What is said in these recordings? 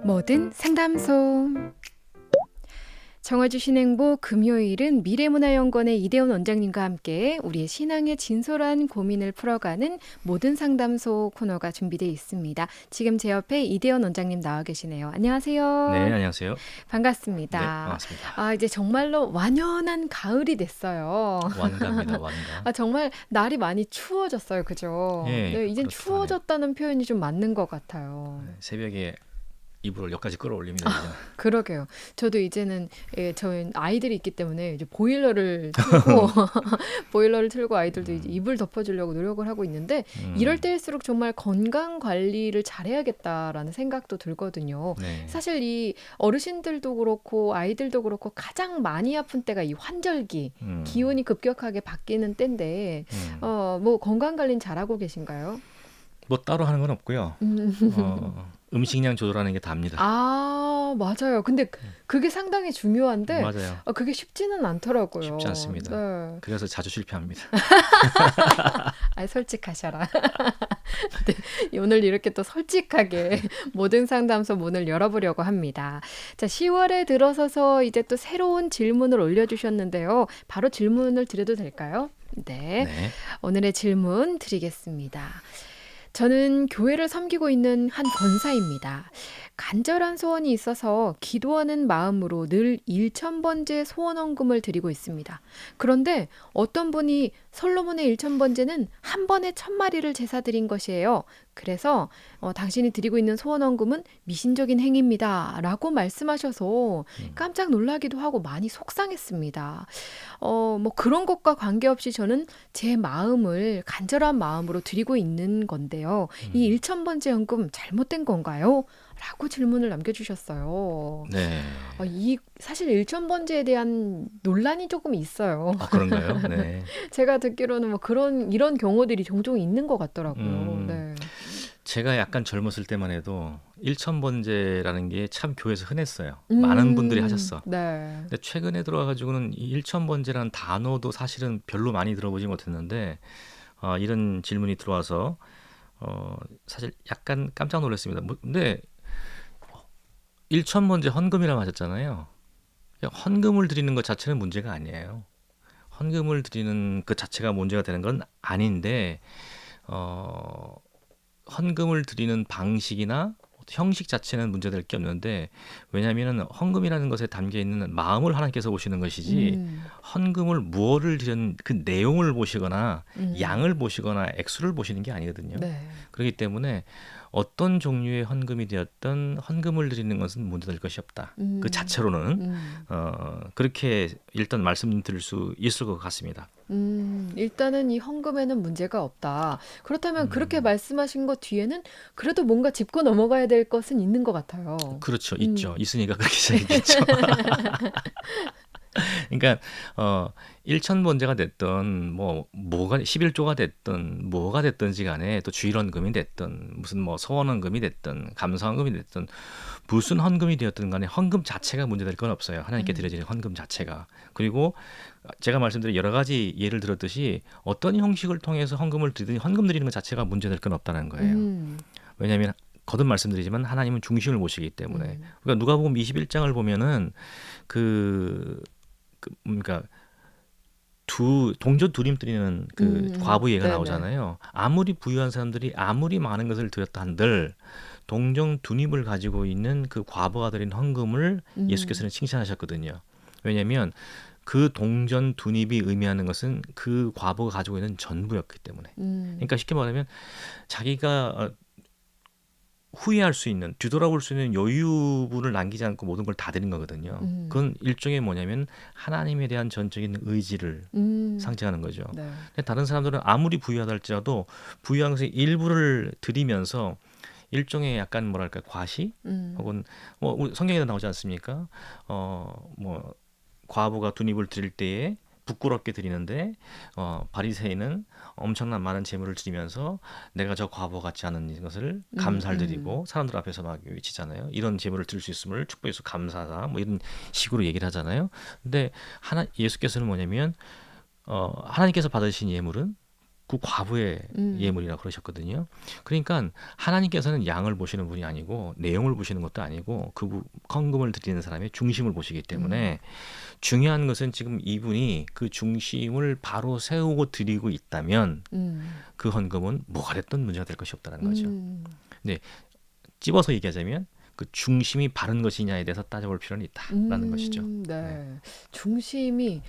뭐든 상담소. 정화주신 행복 금요일은 미래문화연구원의 이대원 원장님과 함께 우리의 신앙의 진솔한 고민을 풀어가는 모든 상담소 코너가 준비되어 있습니다. 지금 제 옆에 이대원 원장님 나와 계시네요. 네, 안녕하세요. 안녕하세요. 네, 반갑습니다. 반갑습니다. 이제 정말로 완연한 가을이 됐어요. 완가입니다, 완가. 정말 날이 많이 추워졌어요. 그죠? 예, 네, 이젠 그렇다고 하네요. 추워졌다는 표현이 좀 맞는 것 같아요. 네, 새벽에 이불을 여기까지 끌어올립니다, 이제는. 그러게요. 저도 이제는 저희 아이들이 있기 때문에 이제 보일러를 틀고 보일러를 틀고 아이들도 이제 이불 덮어주려고 노력을 하고 있는데 이럴 음, 때일수록 정말 건강 관리를 잘해야겠다라는 생각도 들거든요. 네, 사실 이 어르신들도 그렇고 아이들도 그렇고 가장 많이 아픈 때가 이 환절기, 음, 기온이 급격하게 바뀌는 때인데 음. 뭐 건강 관리는 잘하고 계신가요? 뭐 따로 하는 건 없고요. 음. 음식량 조절하는 게 답니다. 맞아요. 근데 그게 상당히 중요한데 맞아요. 그게 쉽지는 쉽지 않더라고요. 않습니다. 네. 그래서 자주 실패합니다. 솔직하셔라. 네, 오늘 이렇게 또 솔직하게 모든 상담소 문을 열어보려고 합니다. 자, 10월에 들어서서 이제 또 새로운 질문을 올려주셨는데요. 바로 질문을 드려도 될까요? 네. 네, 오늘의 질문 드리겠습니다. 저는 교회를 섬기고 있는 한 권사입니다. 간절한 소원이 있어서 기도하는 마음으로 늘 1,000번째 소원헌금을 드리고 있습니다. 그런데 어떤 분이 솔로몬의 1,000번째는 한 번에 1,000마리를 제사 드린 것이에요. 그래서 당신이 드리고 있는 소원헌금은 미신적인 행위입니다. 라고 말씀하셔서 깜짝 놀라기도 하고 많이 속상했습니다. 뭐 그런 것과 관계없이 저는 제 마음을 간절한 마음으로 드리고 있는 건데요. 이 1,000번째 헌금 잘못된 건가요? 라고 질문을 남겨주셨어요. 네. 사실 1,000번째에 대한 논란이 조금 있어요. 아, 그런가요? 네. 제가 듣기로는 뭐 이런 경우들이 종종 있는 것 같더라고요. 음, 네. 제가 약간 젊었을 때만 해도 일천번제라는 게 참 교회에서 흔했어요. 많은 분들이 하셨어. 네. 근데 최근에 들어와가지고는 이 일천번제라는 단어도 사실은 별로 많이 들어보지 못했는데 이런 질문이 들어와서 사실 약간 깜짝 놀랐습니다. 근데 일천번제 헌금이라고 하셨잖아요. 그냥 헌금을 드리는 것 자체는 문제가 아니에요. 헌금을 드리는 그 자체가 문제가 되는 건 아닌데 어, 헌금을 드리는 방식이나 형식 자체는 문제될 게 없는데 왜냐하면 헌금이라는 것에 담겨 있는 마음을 하나님께서 보시는 것이지 음, 헌금을 무엇을 드린 그 내용을 보시거나 음, 양을 보시거나 액수를 보시는 게 아니거든요. 네. 그렇기 때문에 어떤 종류의 헌금이 되었던 헌금을 드리는 것은 문제될 것이 없다. 그 음, 자체로는 음. 그렇게 일단 말씀드릴 수 있을 것 같습니다. 일단은 이 헌금에는 문제가 없다. 그렇다면 그렇게 음. 말씀하신 것 뒤에는 그래도 뭔가 짚고 넘어가야 될 것은 있는 것 같아요. 그렇죠. 있죠. 음, 있으니까 그렇게 시작했겠죠. 그러니까 일천번제가 됐든 뭐가 11조가 됐든 뭐가 됐든지 간에 또 주일헌금이 됐든 무슨 뭐 서원헌금이 됐든 감사헌금이 됐든 무슨 헌금이 되었든 간에 헌금 자체가 문제될 건 없어요. 하나님께 음, 드려지는 헌금 자체가. 그리고 제가 말씀드린 여러 가지 예를 들었듯이 어떤 형식을 통해서 헌금을 드리든 헌금 드리는 것 자체가 문제될 건 없다는 거예요. 음, 왜냐하면 거듭 말씀드리지만 하나님은 중심을 보시기 때문에. 음, 그러니까 누가복음 21장을 보면은 그 그러니까 동전 두림 드리는 그 과부 예가 네네. 나오잖아요. 아무리 부유한 사람들이 아무리 많은 것을 드렸다 한들 동전 두립을 가지고 있는 그 과부가 드린 헌금을 음, 예수께서는 칭찬하셨거든요. 왜냐하면 그 동전 두립이 의미하는 것은 그 과부가 가지고 있는 전부였기 때문에. 음, 그러니까 쉽게 말하면 자기가 후회할 수 있는 뒤돌아볼 수 있는 여유분을 남기지 않고 모든 걸 다 드린 거거든요. 음, 그건 일종의 뭐냐면 하나님에 대한 전적인 의지를 음, 상징하는 거죠. 네. 근데 다른 사람들은 아무리 부유하다 할지라도 부유한 것의 일부를 드리면서 일종의 약간 뭐랄까 과시 음, 혹은 뭐 우리 성경에도 나오지 않습니까? 뭐 과부가 두 입을 드릴 때에 부끄럽게 드리는데 바리새인은 엄청난 많은 재물을 드리면서 내가 저 과부 같지 않은 것을 감사를 드리고 사람들 앞에서 막 외치잖아요. 이런 재물을 드릴 수 있음을 축복해서 감사하다. 뭐 이런 식으로 얘기를 하잖아요. 근데 예수께서는 뭐냐면 하나님께서 받으신 예물은 그 과부의 음. 예물이라 그러셨거든요. 그러니까 하나님께서는 양을 보시는 분이 아니고 내용을 보시는 것도 아니고 그 헌금을 드리는 사람의 중심을 보시기 음. 때문에 중요한 것은 지금 이분이 그 중심을 바로 세우고 드리고 있다면 음. 그 헌금은 뭐가 됐든 문제가 될 것이 없다는 거죠. 음. 근데 찝어서 얘기하자면 그 중심이 바른 것이냐에 대해서 따져볼 필요는 있다라는 것이죠. 네. 네. 중심이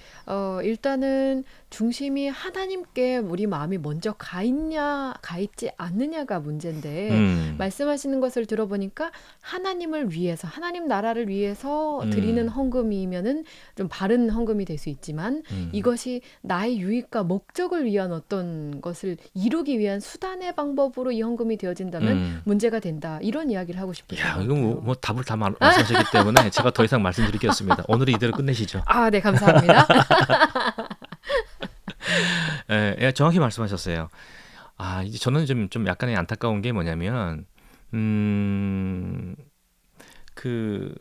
일단은 중심이 하나님께 우리 마음이 먼저 가 있냐, 가 있지 않느냐가 문제인데 음, 말씀하시는 것을 들어보니까 하나님을 위해서, 하나님 나라를 위해서 드리는 음, 헌금이면은 좀 바른 헌금이 될 수 있지만 이것이 나의 유익과 목적을 위한 어떤 것을 이루기 위한 수단의 방법으로 이 헌금이 되어진다면 음. 문제가 된다. 이런 이야기를 하고 싶으신 야, 것 이거 같아요. 뭐 답을 다 말씀하셨기 때문에 제가 더 이상 말씀드릴 게 없습니다. 오늘은 이대로 끝내시죠. 아, 네, 감사합니다. 예, 정확히 말씀하셨어요. 아, 이제 저는 좀 약간의 안타까운 게 뭐냐면, 그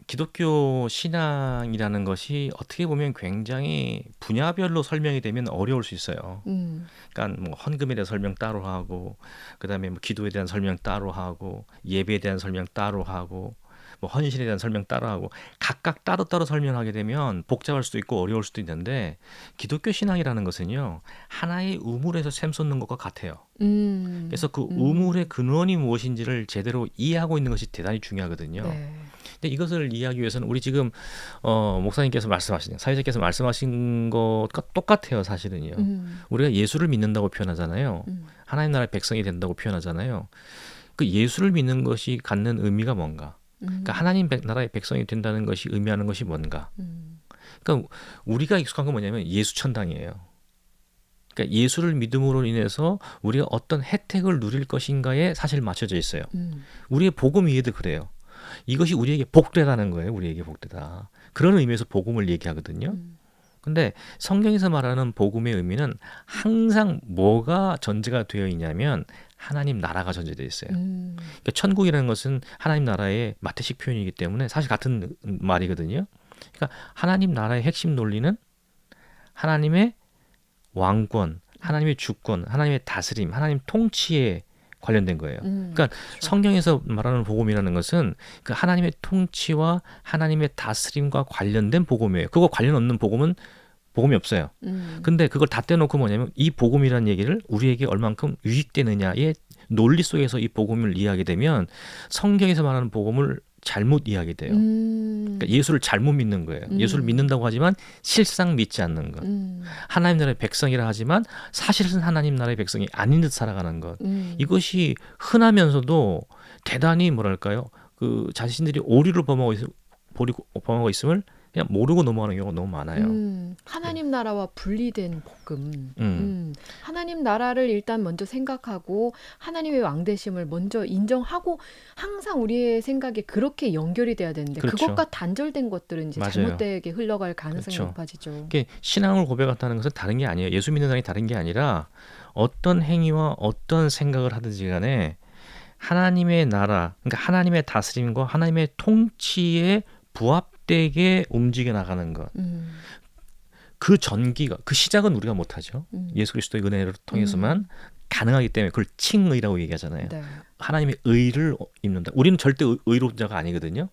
기독교 신앙이라는 것이 어떻게 보면 굉장히 분야별로 설명이 되면 어려울 수 있어요. 음. 그러니까 뭐 헌금에 대한 설명 따로 하고, 그다음에 뭐 기도에 대한 설명 따로 하고, 예배에 대한 설명 따로 하고, 뭐 헌신에 대한 설명 따로 하고, 각각 따로따로 설명하게 되면 복잡할 수도 있고 어려울 수도 있는데, 기독교 신앙이라는 것은요 하나의 우물에서 샘 솟는 것과 같아요. 음. 그래서 그 우물의 근원이 무엇인지를 제대로 이해하고 있는 것이 대단히 중요하거든요. 네. 근데 이것을 이해하기 위해서는 우리 지금 목사님께서 말씀하신, 사회자께서 말씀하신 것과 똑같아요, 사실은요. 우리가 예수를 믿는다고 표현하잖아요. 음. 하나님 나라의 백성이 된다고 표현하잖아요. 그 예수를 믿는 것이 갖는 의미가 뭔가? 그러니까 하나님 나라의 백성이 된다는 것이 의미하는 것이 뭔가? 음. 그러니까 우리가 익숙한 건 뭐냐면 예수천당이에요. 그러니까 예수를 믿음으로 인해서 우리가 어떤 혜택을 누릴 것인가에 사실 맞춰져 있어요. 음. 우리의 복음 위에도 그래요. 이것이 우리에게 복되다는 거예요. 우리에게 복되다. 그런 의미에서 복음을 얘기하거든요. 음. 근데 성경에서 말하는 복음의 의미는 항상 뭐가 전제가 되어 있냐면 하나님 나라가 전제되어 있어요. 음. 그러니까 천국이라는 것은 하나님 나라의 마태식 표현이기 때문에 사실 같은 말이거든요. 그러니까 하나님 나라의 핵심 논리는 하나님의 왕권, 하나님의 주권, 하나님의 다스림, 하나님 통치에 관련된 거예요. 그러니까 그렇죠. 성경에서 말하는 복음이라는 것은 그 하나님의 통치와 하나님의 다스림과 관련된 복음이에요. 그거 관련 없는 복음은 복음이 없어요. 근데 그걸 다 떼놓고 뭐냐면 이 복음이라는 얘기를 우리에게 얼만큼 유익되느냐의 논리 속에서 이 복음을 이해하게 되면 성경에서 말하는 복음을 잘못 이해하게 돼요. 그러니까 예수를 잘못 믿는 거예요. 예수를 믿는다고 하지만 실상 믿지 않는 것. 하나님 나라의 백성이라 하지만 사실은 하나님 나라의 백성이 아닌 듯 살아가는 것. 이것이 흔하면서도 대단히 뭐랄까요? 그 자신들이 오류를 범하고 있음을 그냥 모르고 넘어가는 경우가 너무 많아요. 하나님 나라와 분리된 복음. 하나님 나라를 일단 먼저 생각하고 하나님의 왕되심을 먼저 인정하고 항상 우리의 생각에 그렇게 연결이 돼야 되는데 그렇죠. 그것과 단절된 것들은 이제 맞아요. 잘못되게 흘러갈 가능성이 그렇죠. 높아지죠. 이게 신앙을 고백한다는 것은 다른 게 아니에요. 예수 믿는 사람이 다른 게 아니라 어떤 행위와 어떤 생각을 하든지 간에 하나님의 나라, 그러니까 하나님의 다스림과 하나님의 통치에 부합되게 움직여 나가는 것. 그 전기가, 그 시작은 우리가 못하죠. 예수 그리스도의 은혜를 통해서만 가능하기 때문에 그걸 칭의라고 얘기하잖아요. 네. 하나님의 의를 입는다. 우리는 절대 의로운 자가 아니거든요.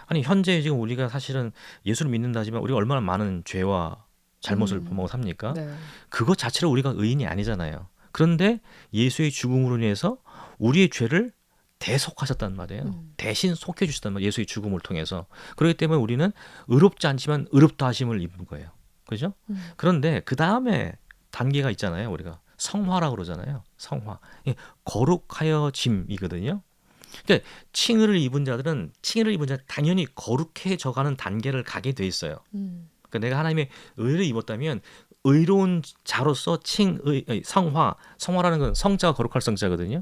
아니 현재 지금 우리가 사실은 예수를 믿는다 하지만 우리가 얼마나 많은 죄와 잘못을 범하고 삽니까? 네. 그것 자체로 우리가 의인이 아니잖아요. 그런데 예수의 죽음으로 인해서 우리의 죄를 대속하셨단 말이에요. 대신 속해주셨단 말이에요. 예수의 죽음을 통해서. 그렇기 때문에 우리는 의롭지 않지만 의롭다 하심을 입은 거예요. 그죠? 그런데 그 다음에 단계가 있잖아요. 우리가 성화라고 그러잖아요. 성화. 거룩하여짐이거든요. 그러니까 칭의를 입은 자들은 당연히 거룩해져가는 단계를 가게 돼 있어요. 그러니까 내가 하나님의 의를 입었다면 의로운 자로서 성화라는 건 성자가 거룩할 성자거든요.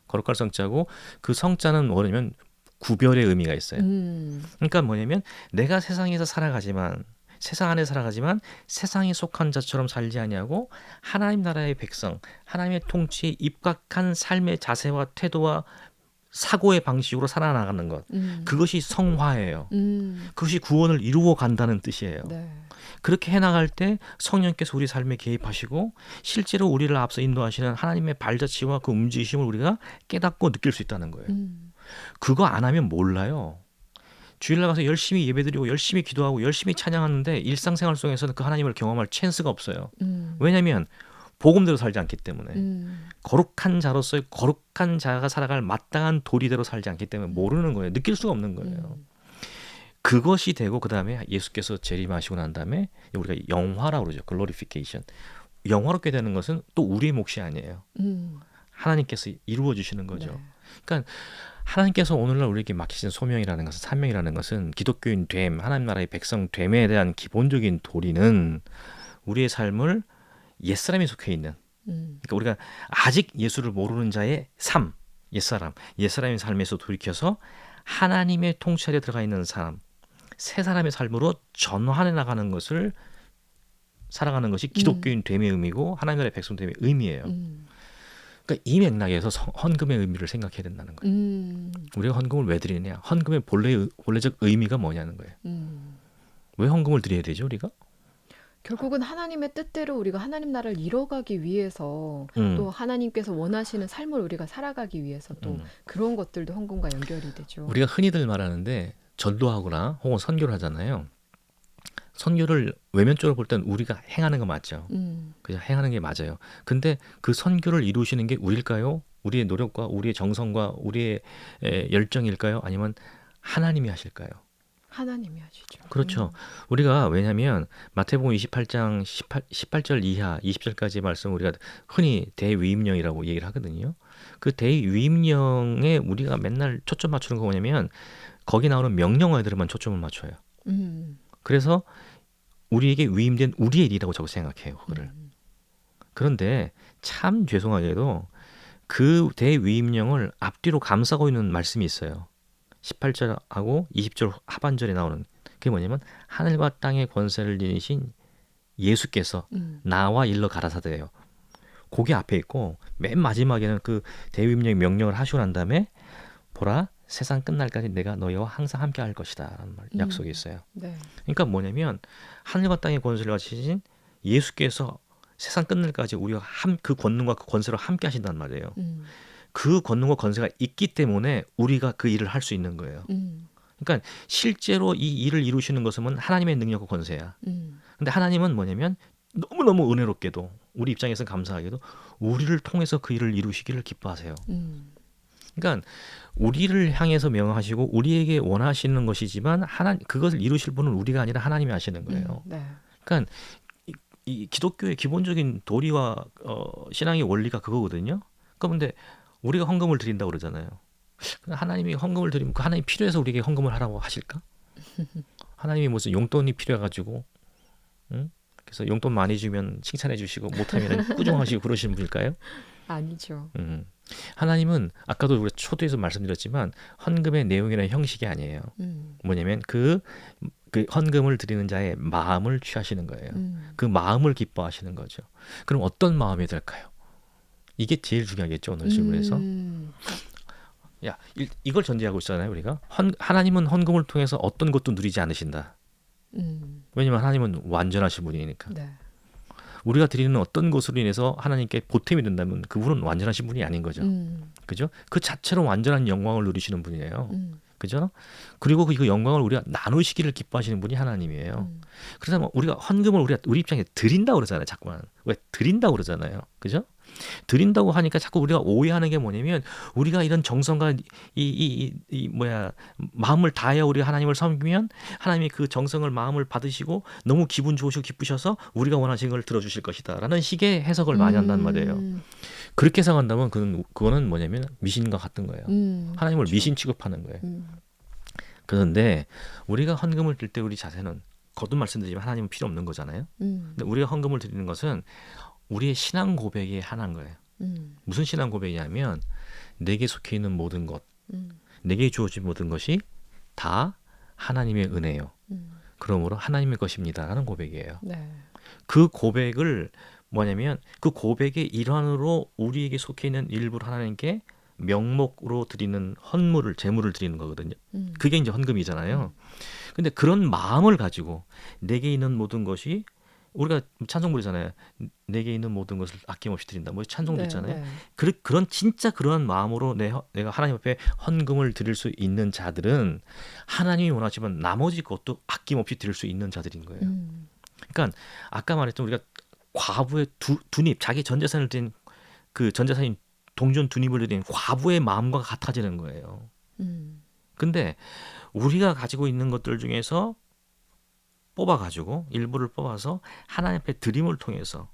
거룩할 성자고 그 성자는 뭐냐면 구별의 의미가 있어요. 그러니까 뭐냐면 내가 세상에서 살아가지만 세상 안에 살아가지만 세상에 속한 자처럼 살지 아니하고 하나님 나라의 백성, 하나님의 통치에 입각한 삶의 자세와 태도와 사고의 방식으로 살아나가는 것. 그것이 성화예요. 그것이 구원을 이루어 간다는 뜻이에요. 네. 그렇게 해나갈 때 성령께서 우리 삶에 개입하시고 실제로 우리를 앞서 인도하시는 하나님의 발자취와 그 움직이심을 우리가 깨닫고 느낄 수 있다는 거예요. 그거 안 하면 몰라요. 주일날 가서 열심히 예배드리고 열심히 기도하고 열심히 찬양하는데 일상생활 속에서는 그 하나님을 경험할 찬스가 없어요. 왜냐하면 복음대로 살지 않기 때문에 거룩한 자로서의 거룩한 자가 살아갈 마땅한 도리대로 살지 않기 때문에 모르는 거예요. 느낄 수가 없는 거예요. 그것이 되고 그 다음에 예수께서 재림하시고 난 다음에 우리가 영화라고 그러죠. 글로리피케이션. 영화롭게 되는 것은 또 우리의 몫이 아니에요. 하나님께서 이루어 주시는 거죠. 네. 그러니까 하나님께서 오늘날 우리에게 맡기신 소명이라는 것은 사명이라는 것은 기독교인 됨, 하나님 나라의 백성 됨에 대한 기본적인 도리는 우리의 삶을 옛사람이 속해 있는 그러니까 우리가 아직 예수를 모르는 자의 삶, 옛사람의 삶에서 돌이켜서 하나님의 통찰에 들어가 있는 사람, 새 사람의 삶으로 전환해 나가는 것을 살아가는 것이 기독교인 됨의 의미고 하나님 나라의 백성 됨의 의미예요. 그러니까 이 맥락에서 헌금의 의미를 생각해야 된다는 거예요. 우리가 헌금을 왜 드리느냐? 헌금의 본래적 의미가 뭐냐는 거예요. 왜 헌금을 드려야 되죠, 우리가? 결국은 하나님의 뜻대로 우리가 하나님 나라를 이뤄가기 위해서 또 하나님께서 원하시는 삶을 우리가 살아가기 위해서 또 그런 것들도 헌금과 연결이 되죠. 우리가 흔히들 말하는데 전도하거나 혹은 선교를 하잖아요. 선교를 외면적으로 볼 때는 우리가 행하는 거 맞죠. 그죠? 행하는 게 맞아요. 근데 그 선교를 이루시는 게 우리일까요? 우리의 노력과 우리의 정성과 우리의 열정일까요? 아니면 하나님이 하실까요? 하나님이 하시죠. 그렇죠. 우리가 왜냐하면 마태복음 28장 18절 이하 20절까지의 말씀 우리가 흔히 대위임령이라고 얘기를 하거든요. 그 대위임령에 우리가 맨날 초점 맞추는 거 뭐냐면 거기 나오는 명령어들만 초점을 맞춰요. 그래서 우리에게 위임된 우리의 일이라고 자꾸 생각해요. 그거를. 그런데 참 죄송하게도 그 대위임령을 앞뒤로 감싸고 있는 말씀이 있어요. 18절하고 20절 하반절에 나오는 그게 뭐냐면 하늘과 땅의 권세를 지니신 예수께서 나와 일러 가라사대예요. 그게 앞에 있고 맨 마지막에는 그 대위임령의 명령을 하시고 난 다음에 보라 세상 끝날까지 내가 너희와 항상 함께 할 것이다 라는 약속이 있어요. 네. 그러니까 뭐냐면 하늘과 땅의 권세를 가지신 예수께서 세상 끝날까지 우리가 그 권능과 그 권세로 함께 하신단 말이에요. 그 권능과 권세가 있기 때문에 우리가 그 일을 할 수 있는 거예요. 그러니까 실제로 이 일을 이루시는 것은 하나님의 능력과 권세야. 근데 하나님은 뭐냐면 너무너무 은혜롭게도 우리 입장에서 감사하게도 우리를 통해서 그 일을 이루시기를 기뻐하세요. 그러니까 우리를 향해서 명하시고 우리에게 원하시는 것이지만 그것을 이루실 분은 우리가 아니라 하나님이 하시는 거예요. 네. 그러니까 이 기독교의 기본적인 도리와 신앙의 원리가 그거거든요. 그런데 우리가 헌금을 드린다고 그러잖아요. 하나님이 헌금을 드리면 그 하나님이 필요해서 우리에게 헌금을 하라고 하실까? 하나님이 무슨 용돈이 필요해가지고 응? 그래서 용돈 많이 주면 칭찬해 주시고 못하면 꾸중하시고 그러시는 분일까요? 아니죠. 하나님은 아까도 우리가 초대에서 말씀드렸지만 헌금의 내용이나 형식이 아니에요. 뭐냐면 그 헌금을 드리는 자의 마음을 취하시는 거예요. 그 마음을 기뻐하시는 거죠. 그럼 어떤 마음이 될까요? 이게 제일 중요하겠죠, 오늘 질문에서. 이걸 전제하고 있잖아요, 우리가. 하나님은 헌금을 통해서 어떤 것도 누리지 않으신다. 왜냐면 하나님은 완전하신 분이니까. 네. 우리가 드리는 어떤 것으로 인해서 하나님께 보탬이 된다면 그분은 완전하신 분이 아닌 거죠. 그죠? 그 자체로 완전한 영광을 누리시는 분이에요. 그죠? 그리고 그 영광을 우리가 나누시기를 기뻐하시는 분이 하나님이에요. 그래서 우리가 헌금을 우리 입장에 드린다고 그러잖아요, 자꾸만. 왜 드린다고 그러잖아요. 그죠? 드린다고 하니까 자꾸 우리가 오해하는 게 뭐냐면 우리가 이런 정성과 마음을 다하여 우리가 하나님을 섬기면 하나님이 그 정성을 마음을 받으시고 너무 기분 좋으시고 기쁘셔서 우리가 원하시는 걸 들어주실 것이다 라는 식의 해석을 많이 한단 말이에요. 그렇게 생각한다면 그거는 뭐냐면 미신과 같은 거예요. 하나님을 그렇죠. 미신 취급하는 거예요. 그런데 우리가 헌금을 드릴 때 우리 자세는 거듭 말씀드리지만 하나님은 필요 없는 거잖아요. 근데 우리가 헌금을 드리는 것은 우리의 신앙 고백에 한한 거예요. 무슨 신앙 고백이냐면 내게 속해 있는 모든 것, 내게 주어진 모든 것이 다 하나님의 은혜요. 그러므로 하나님의 것입니다 라는 고백이에요. 네. 그 고백을 뭐냐면 그 고백의 일환으로 우리에게 속해 있는 일부를 하나님께 명목으로 드리는 헌물을 제물을 드리는 거거든요. 음. 그게 이제 헌금이잖아요. 근데 그런 마음을 가지고 내게 있는 모든 것이 우리가 찬송 부르잖아요. 내게 있는 모든 것을 아낌없이 드린다. 뭐 찬송도 네, 있잖아요. 네. 그런 진짜 그런 마음으로 내가 하나님 앞에 헌금을 드릴 수 있는 자들은 하나님이 원하시면 나머지 것도 아낌없이 드릴 수 있는 자들인 거예요. 음. 그러니까 아까 말했던 우리가 과부의 두닙, 자기 전 재산을 드린 그 전 재산인 동전 두닙을 드린 과부의 마음과 같아지는 거예요. 음. 근데 우리가 가지고 있는 것들 중에서 뽑아가지고 일부를 뽑아서 하나님 앞에 드림을 통해서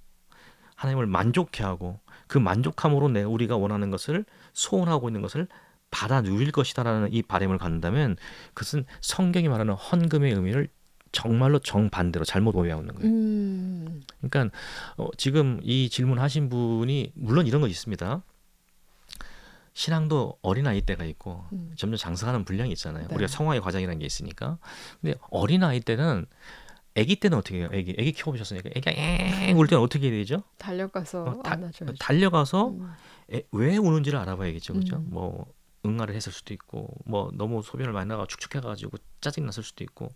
하나님을 만족해 하고 그 만족함으로 우리가 원하는 것을 소원하고 있는 것을 받아 누릴 것이다라는 이 바람을 갖는다면 그것은 성경이 말하는 헌금의 의미를 정말로 정반대로 잘못 오해하고 있는 거예요. 음. 그러니까 지금 이 질문하신 분이 물론 이런 거 있습니다. 신앙도 어린아이 때가 있고 점점 장성하는 분량이 있잖아요. 네. 우리가 성화의 과정이라는 게 있으니까. 근데 어린아이 때는 아기 때는 어떻게 해요? 아기 키워보셨으니까 아기가 울 때는 어떻게 해야 되죠? 달려가서 안아줘야죠. 달려가서 음. 왜 우는지를 알아봐야겠죠. 그죠? 음. 뭐 응아를 했을 수도 있고 뭐 너무 소변을 많이 나가 축축해가지고 짜증 났을 수도 있고.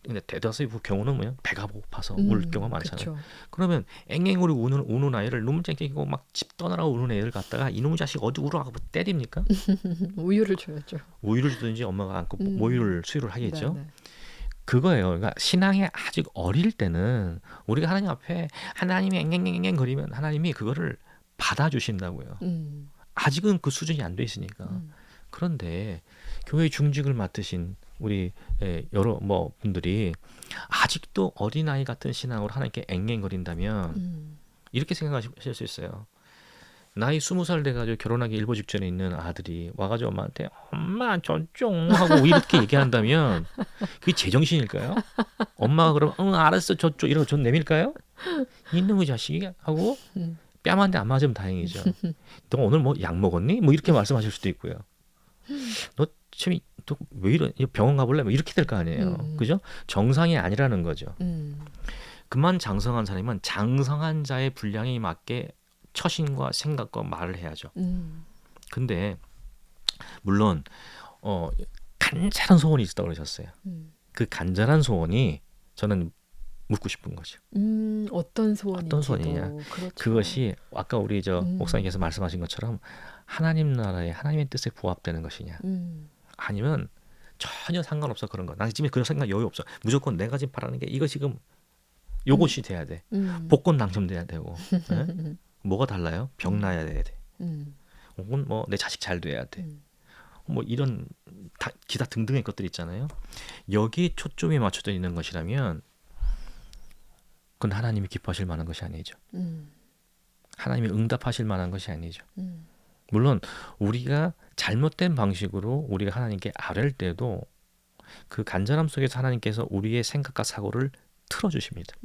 근데 대다수의 경우는 뭐냐? 배가 고파서 울 경우가 많잖아요. 그쵸. 그러면 앵앵거리 우는 아이를 눈물 쨍쨍이고 막 집 떠나라고 우는 애를 갖다가 이놈의 자식 어디 울어가고 때립니까? 우유를 줘야죠. 우유를 주든지 엄마가 안고 모유를 수유를 하겠죠. 네, 네. 그거예요. 그러니까 신앙에 아직 어릴 때는 우리가 하나님 앞에 하나님이 앵앵앵앵 거리면 하나님이 그거를 받아주신다고요. 음. 아직은 그 수준이 안 돼 있으니까. 그런데 교회 중직을 맡으신 우리 여러 분들이 아직도 어린아이 같은 신앙으로 하나님께 앵앵거린다면 이렇게 생각하실 수 있어요. 나이 20살 돼가지고 결혼하기 일보 직전에 있는 아들이 와가지고 엄마한테 엄마 저쪽 하고 이렇게 얘기한다면 그게 제정신일까요? 엄마가 그러면 응 알았어 저쪽 이러고 전 내밀까요? 이놈의 자식이 하고 뺨 한 대 안 맞으면 다행이죠. 너 오늘 뭐 약 먹었니? 뭐 이렇게 말씀하실 수도 있고요. 너 지금 왜 이런 병원 가볼래? 뭐 이렇게 될 거 아니에요. 그죠? 정상이 아니라는 거죠. 그만 장성한 사람은 장성한 자의 분량에 맞게 처신과 생각과 말을 해야죠. 근데 물론 간절한 소원이 있었다고 그러셨어요. 그 간절한 소원이 저는 묻고 싶은 거죠. 어떤 소원인지도. 어떤 소원이냐. 그렇죠. 그것이 아까 우리 목사님께서 말씀하신 것처럼 하나님 나라의 하나님의 뜻에 부합되는 것이냐. 아니면 전혀 상관없어 그런 거. 나 지금 그런 생각 여유 없어. 무조건 내가 지금 바라는 게 이거 지금 요것이 돼야 돼. 복권 당첨돼야 되고. 네? 뭐가 달라요? 병 나야 돼야 돼. 혹은 뭐 내 자식 잘 돼야 돼. 뭐 이런 기타 등등의 것들 있잖아요. 여기에 초점이 맞춰져 있는 것이라면 그건 하나님이 기뻐하실 만한 것이 아니죠. 하나님이 응답하실 만한 것이 아니죠. 물론 우리가 잘못된 방식으로 우리가 하나님께 아뢰를 때도 그 간절함 속에서 하나님께서 우리의 생각과 사고를 틀어주십니다.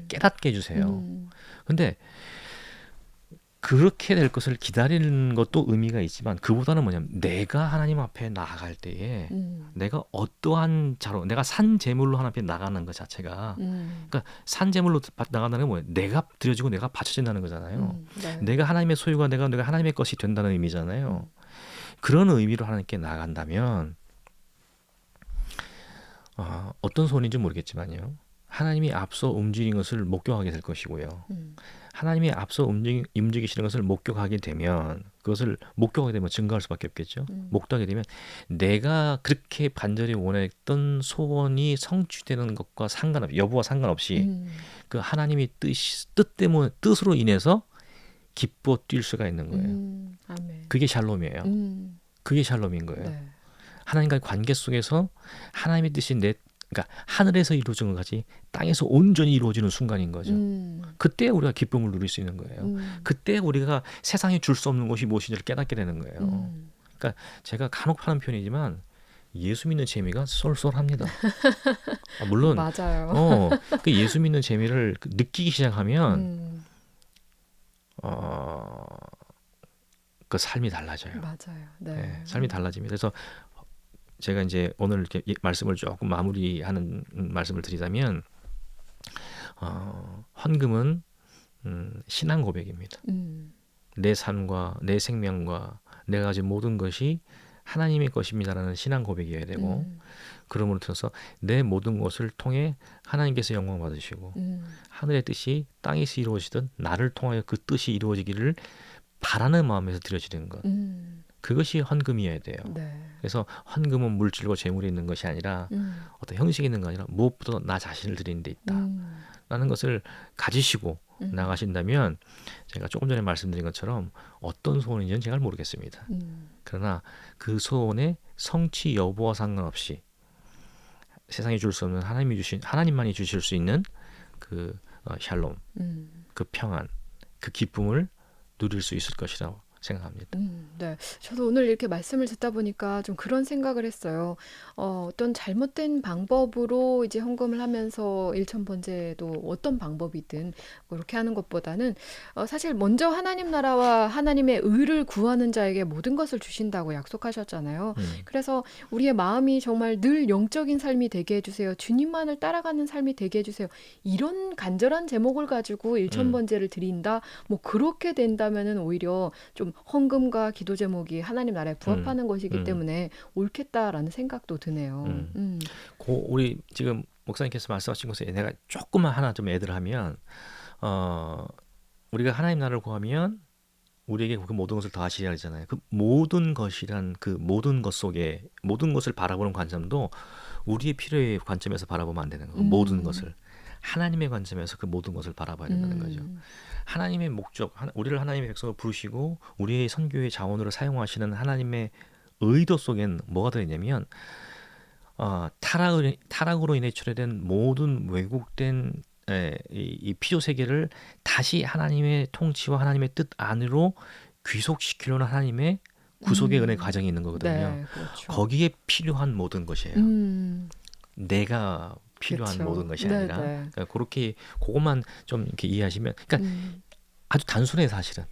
깨닫게 해주세요. 근데 그렇게 될 것을 기다리는 것도 의미가 있지만 그보다는 뭐냐면 내가 하나님 앞에 나아갈 때에 내가 어떠한 자로 내가 산 제물로 하나님 앞에 나가는 것 자체가 그러니까 산 제물로 나간다는 게 뭐예요? 내가 드려지고 내가 바쳐진다는 거잖아요. 네. 내가 하나님의 소유가 내가 하나님의 것이 된다는 의미잖아요. 그런 의미로 하나님께 나아간다면 어떤 소원인지 모르겠지만요. 하나님이 앞서 움직인 것을 목격하게 될 것이고요. 하나님이 앞서 움직이시는 것을 목격하게 되면 그것을 목격하게 되면 증거할 수밖에 없겠죠. 목도하게 되면 내가 그렇게 간절히 원했던 소원이 성취되는 것과 상관없이 여부와 상관없이 그 하나님의 뜻으로 인해서 기뻐 뛸 수가 있는 거예요. 아멘. 그게 샬롬이에요. 그게 샬롬인 거예요. 네. 하나님과의 관계 속에서 하나님의 뜻이 그러니까 하늘에서 이루어진 것까지 땅에서 온전히 이루어지는 순간인 거죠. 그때 우리가 기쁨을 누릴 수 있는 거예요. 그때 우리가 세상에 줄 수 없는 것이 무엇인지를 깨닫게 되는 거예요. 그러니까 제가 간혹 하는 표현이지만 예수 믿는 재미가 쏠쏠합니다. 물론 맞아요. 그 예수 믿는 재미를 느끼기 시작하면 그 삶이 달라져요. 맞아요. 네. 네, 삶이 달라집니다. 그래서 제가 이제 오늘 이렇게 말씀을 조금 마무리하는 말씀을 드리자면 헌금은 신앙 고백입니다. 내 삶과 내 생명과 내가 가진 모든 것이 하나님의 것입니다라는 신앙 고백이어야 되고 음, 그러므로 들어서 내 모든 것을 통해 하나님께서 영광 받으시고 음, 하늘의 뜻이 땅에서 이루어지든 나를 통하여 그 뜻이 이루어지기를 바라는 마음에서 드려지는 것. 음, 그것이 헌금이어야 돼요. 네. 그래서 헌금은 물질과 재물이 있는 것이 아니라 어떤 형식이 있는 거 아니라 무엇보다 나 자신을 드리는 데 있다. 음, 라는 것을 가지시고 음, 나가신다면 제가 조금 전에 말씀드린 것처럼 어떤 소원인지는 제가 모르겠습니다. 음, 그러나 그 소원의 성취 여부와 상관없이 세상이 줄 수 없는 하나님만이 주실 수 있는 그 샬롬, 음. 그 평안, 그 기쁨을 누릴 수 있을 것이라고 생각합니다. 네. 저도 오늘 이렇게 말씀을 듣다 보니까 좀 그런 생각을 했어요. 어떤 잘못된 방법으로 이제 헌금을 하면서 일천번제도 어떤 방법이든 그렇게 하는 것보다는 사실 먼저 하나님 나라와 하나님의 의를 구하는 자에게 모든 것을 주신다고 약속하셨잖아요. 음, 그래서 우리의 마음이 정말 늘 영적인 삶이 되게 해주세요. 주님만을 따라가는 삶이 되게 해주세요. 이런 간절한 제목을 가지고 음, 일천번제를 드린다. 뭐 그렇게 된다면은 오히려 좀 헌금과 기도 제목이 하나님 나라에 음, 부합하는 것이기 음, 때문에 옳겠다라는 생각도 드네요. 음. 우리 지금 목사님께서 말씀하신 것에 내가 조금만 하나 좀 애들 하면 어, 우리가 하나님 나라를 구하면 우리에게 그 모든 것을 더하시리라 하잖아요. 그 모든 것이란 그 모든 것 속에 모든 것을 바라보는 관점도 우리의 필요의 관점에서 바라보면 안 되는 거고 모든 음, 것을 하나님의 관점에서 그 모든 것을 바라봐야 된다는 거죠. 음, 하나님의 목적, 우리를 하나님의 백성으로 부르시고 우리의 선교의 자원으로 사용하시는 하나님의 의도 속엔 뭐가 들어있냐면 타락으로 인해 초래된 모든 왜곡된 이 피조 세계를 다시 하나님의 통치와 하나님의 뜻 안으로 귀속시키려는 하나님의 구속의 은혜 음. 과정이 있는 거거든요. 네, 그렇죠. 거기에 필요한 모든 것이에요. 음, 내가 필요한 모든 그렇죠. 것이 네, 아니라 네. 그렇게 그것만 좀 이렇게 이해하시면 그러니까 음. 아주 단순해 사실은.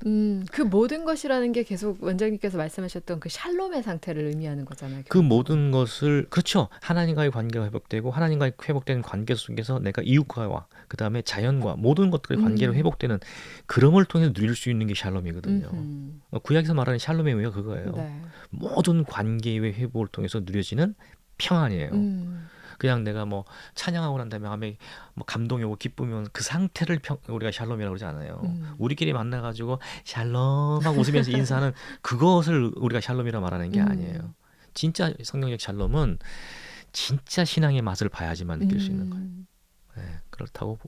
그 모든 것이라는 게 계속 원장님께서 말씀하셨던 그 샬롬의 상태를 의미하는 거잖아요, 그 결국은. 모든 것을 그렇죠. 하나님과의 관계가 회복되고 하나님과의 회복된 관계 속에서 내가 이웃과와 그다음에 자연과 모든 것들의 관계로 음, 회복되는 그럼을 통해서 누릴 수 있는 게 샬롬이거든요. 음흠. 구약에서 말하는 샬롬의 의미가 그거예요. 네. 모든 관계의 회복을 통해서 누려지는 평안이에요. 음, 그냥 내가 뭐 찬양하고 난 다음에 마음에 뭐 감동이 오고 기쁨이 오는 그 상태를 우리가 샬롬이라고 그러지 않아요. 음, 우리끼리 만나가지고 샬롬 하고 웃으면서 인사하는 그것을 우리가 샬롬이라 말하는 게 아니에요. 음, 진짜 성경적 샬롬은 진짜 신앙의 맛을 봐야지만 느낄 수 있는 거예요. 음. 네, 그렇다고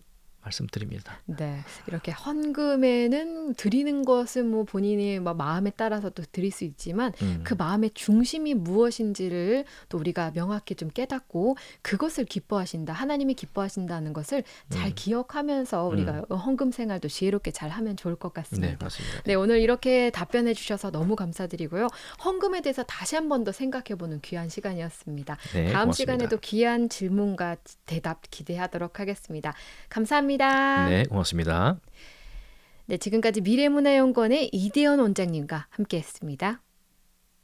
말씀드립니다. 네, 이렇게 헌금에는 드리는 것은 뭐 본인의 뭐 마음에 따라서 또 드릴 수 있지만 그 음, 마음의 중심이 무엇인지를 또 우리가 명확히 좀 깨닫고 그것을 기뻐하신다, 하나님이 기뻐하신다는 것을 잘 음, 기억하면서 음. 우리가 헌금 생활도 지혜롭게 잘 하면 좋을 것 네, 같습니다. 맞습니다. 네, 네, 오늘 이렇게 답변해 주셔서 너무 감사드리고요. 헌금에 대해서 다시 한 번 더 생각해 보는 귀한 시간이었습니다. 네, 다음 고맙습니다. 시간에도 귀한 질문과 대답 기대하도록 하겠습니다. 감사합니다. 네, 고맙습니다. 네, 지금까지 미래문화연구원의 이대현 원장님과 함께했습니다.